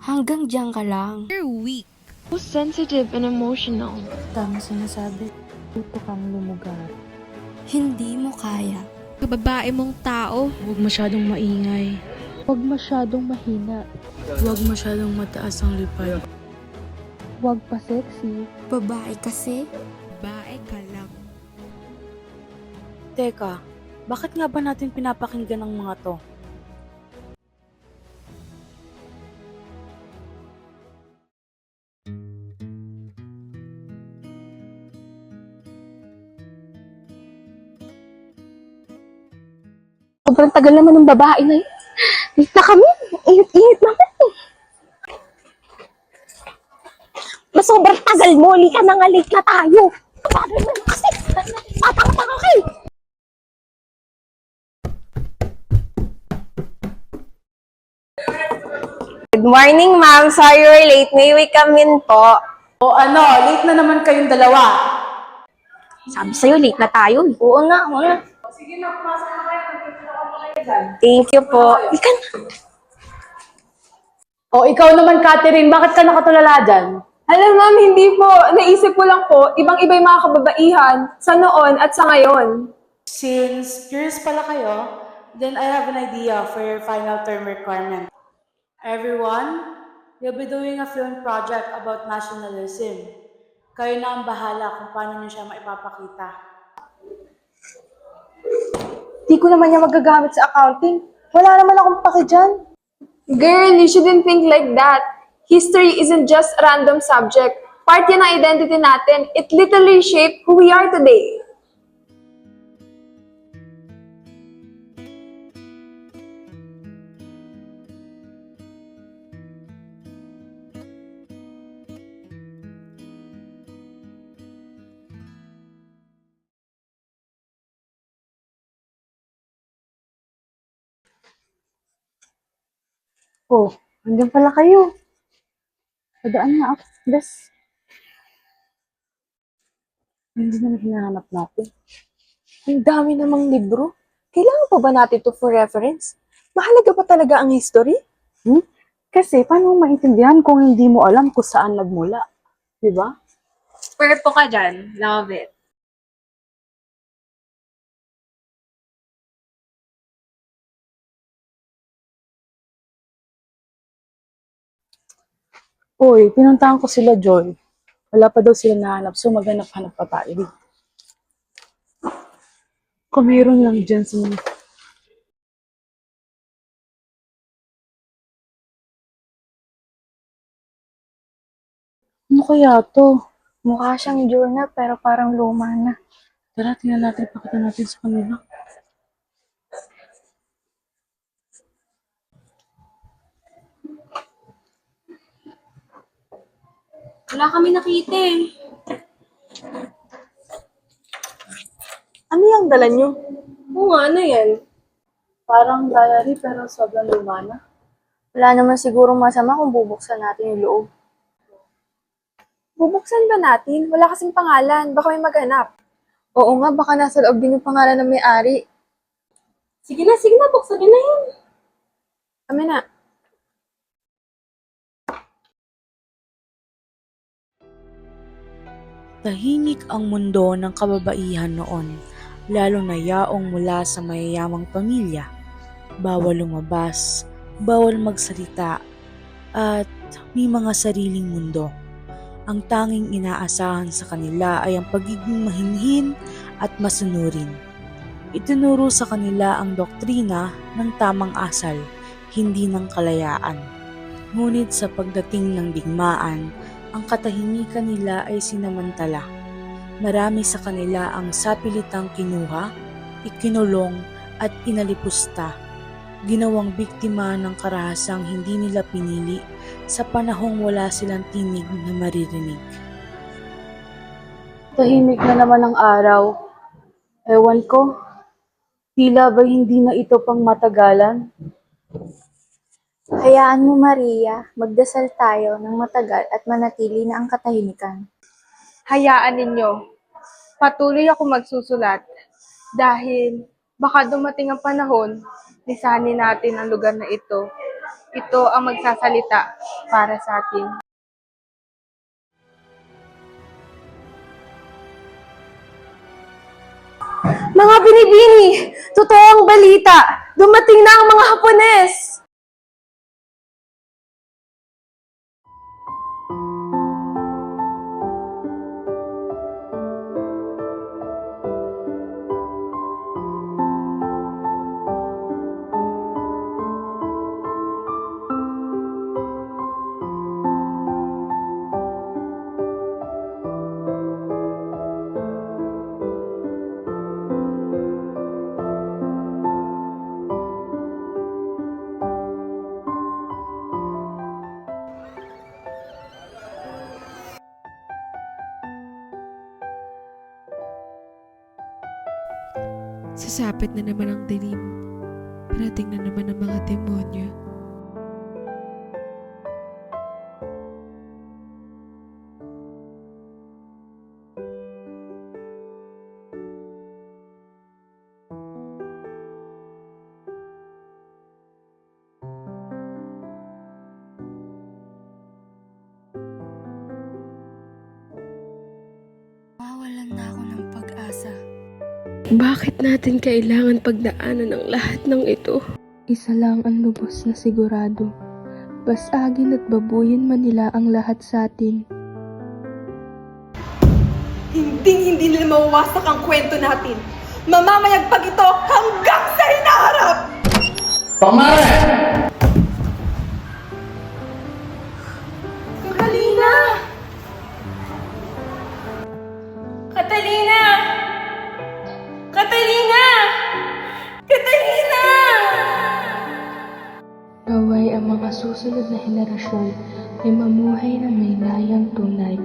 Hanggang diyan ka lang. You're weak. So sensitive and emotional. Tama sinasabi. Tuto kang lumugar. Hindi mo kaya. Kababae mong tao. Huwag masyadong maingay. Huwag masyadong mahina. Huwag masyadong mataas ang lipad. Huwag pa sexy. Babae kasi. Babae ka lang. Teka, bakit nga ba natin pinapakinggan ang mga to? Sobrang tagal naman ng babae na yun. Late na kami. Init-init naman eh. Mas sobrang tagal mo. Lika na nga, late na tayo. Paano naman kasi? Tatanga-tanga kayo. Good morning, ma'am. Sorry we're late. May we come in po. O ano, late na naman kayong dalawa. Sabi sa'yo, late na tayo. Oo nga, oo nga. Thank you po. Lika na. O ikaw naman, Catherine, bakit ka nakatulala dyan? Alam ma'am, hindi po. Naisip ko lang po, ibang-iba yung mga kababaihan sa noon at sa ngayon. Since curious pala kayo, then I have an idea for your final term requirement. Everyone, you'll be doing a film project about nationalism. Kayo na ang bahala kung paano niyo siya maipapakita. Di ko naman niya magagamit sa accounting. Wala naman akong paki dyan. Girl, you shouldn't think like that. History isn't just a random subject. Part yan ng identity natin. It literally shaped who we are today. Oh, hanggang pala kayo. Padaan nga ako. Bes. Hindi naman hinahanap natin. Ang dami namang libro. Kailangan pa ba natin to for reference? Mahalaga pa talaga ang history? Kasi paano mo maintindihan kung hindi mo alam kung saan nagmula? Diba? Purpo ka dyan. Love it. Uy, pinuntahan ko sila, Joy. Wala pa daw sila nahanap, so maghanap-hanap pa tayo. Kung mayroon lang dyan sa mga... Ano kaya to? Mukha siyang journal pero parang luma na. Tara, tingnan natin, pakita natin sa kanila. Wala kami nakita eh. Ano yung dala nyo? Oo nga, ano yan? Parang diary pero sobrang luma na. Wala naman siguro masama kung bubuksan natin yung loob. Bubuksan ba natin? Wala kasing pangalan. Baka may maghanap. Oo nga, baka nasa loob din yung pangalan ng may-ari. Sige na, buksan nyo na yun. Kami na. Tahimik ang mundo ng kababaihan noon, lalo na yaong mula sa mayayamang pamilya. Bawal lumabas, bawal magsalita, at may mga sariling mundo. Ang tanging inaasahan sa kanila ay ang pagiging mahinhin at masunurin. Itinuro sa kanila ang doktrina ng tamang asal, hindi ng kalayaan. Ngunit sa pagdating ng digmaan, ang katahimikan nila ay sinamantala. Marami sa kanila ang sapilitang kinuha, ikinulong at inalipusta. Ginawang biktima ng karahasang hindi nila pinili sa panahong wala silang tinig na maririnig. Tahimik na naman ang araw. Ewan ko, tila ba hindi na ito pang matagalan? Hayaan mo, Maria, magdasal tayo ng matagal at manatili na ang katahimikan. Hayaan ninyo. Patuloy ako magsusulat dahil baka dumating ang panahon, lisanin natin ang lugar na ito ito ang magsasalita para sa atin. Mga binibini, totoo ang balita. Dumating na ang mga Hapones. Sasapit na naman ang dilim. Parating na naman ang mga demonyo. Mawalan na ako ng pag-asa. Bakit natin kailangan pagdaanan ang lahat ng ito? Isa lang ang lubos na sigurado. Basagin at babuyin man nila ang lahat sa atin. Hindi nila mawawasak ang kwento natin. Mamamayagpag ito hanggang sa hinaharap! Catalina! Catalina! Catalina! Catalina! Naway ang mga susunod na henerasyon ay mamuhay na may layang tunay,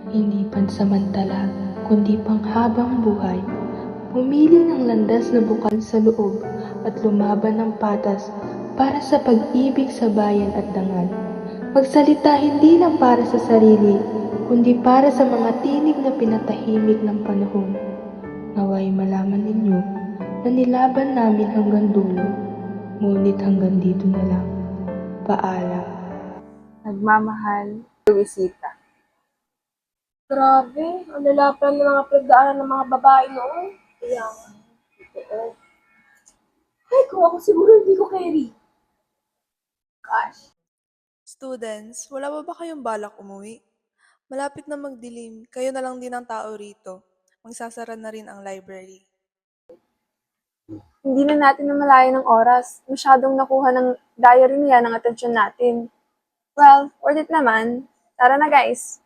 hindi pansamantala, kundi panghabang buhay. Pumili ng landas na bukal sa loob at lumaban ng patas para sa pag-ibig sa bayan at dangal. Magsalita hindi lang para sa sarili, kundi para sa mga tinig na pinatahimik ng panahon. Naway malaman ninyo na nilaban namin hanggang dulo, ngunit hanggang dito na lang. Paalam. Nagmamahal, Luisita. Grabe, ang lalapan ng mga pagdaanan ng mga babae noon. Kaya nga, totoo. Ay, kung ako siguro hindi ko carry. Gosh. Students, wala ba kayong balak umuwi? Malapit na magdilim, kayo na lang din ang tao rito. Magsasara na rin ang library. Hindi na natin namalayan ng oras. Masyadong nakuha ng diary niya ng atensyon natin. Well, worth it naman. Tara na guys.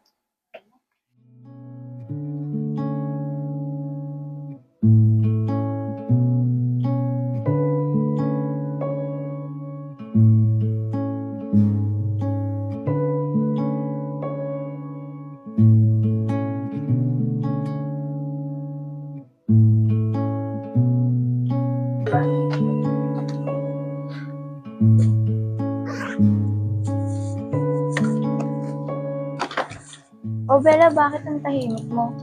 O Bella, bakit ang tahimik mo?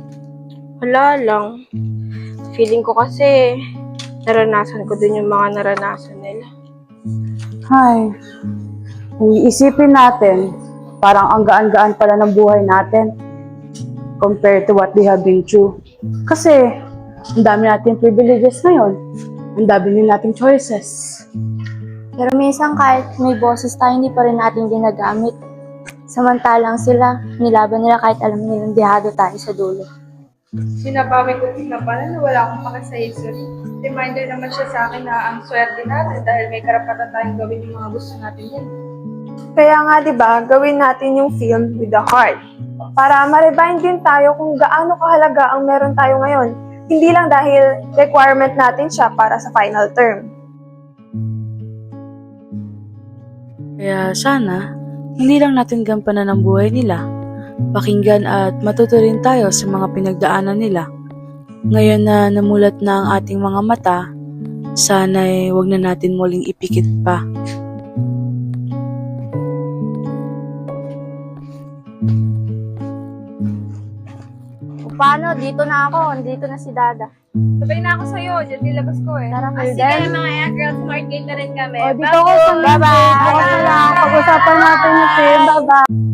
Wala lang. Feeling ko kasi naranasan ko din yung mga naranasan nila. Hay, kung iisipin natin, parang ang gaan-gaan pala ng buhay natin compared to what they have been through. Kasi, ang dami nating privileges ngayon. Ang dami din nating choices. Pero minsan kahit may boses tayo, hindi pa rin natin ginagamit. Samantalang sila, nilaban nila kahit alam nilang dihado tayo sa dulo. Sinabawi ko din na pala na wala akong pakisaysuri. Reminder naman siya sa akin na ang swerte natin dahil may karapatan tayong gawin yung mga gusto natin yan. Kaya nga, di ba, gawin natin yung film with the heart. Para ma-remind din tayo kung gaano kahalaga ang meron tayo ngayon. Hindi lang dahil requirement natin siya para sa final term. Kaya sana, hindi lang natin gampanan ang buhay nila. Pakinggan at matuto rin tayo sa mga pinagdaanan nila. Ngayon na namulat na ang ating mga mata, sana'y wag na natin muling ipikit pa. Paano? Dito na ako. Dito na si Dada. Sabay na ako sa'yo. Diyan nilabas ko eh. Tara, Sige mga girls, smart gate na rin kami. O, dito ko sa bye-bye. pag-usapan natin yung Bye-bye.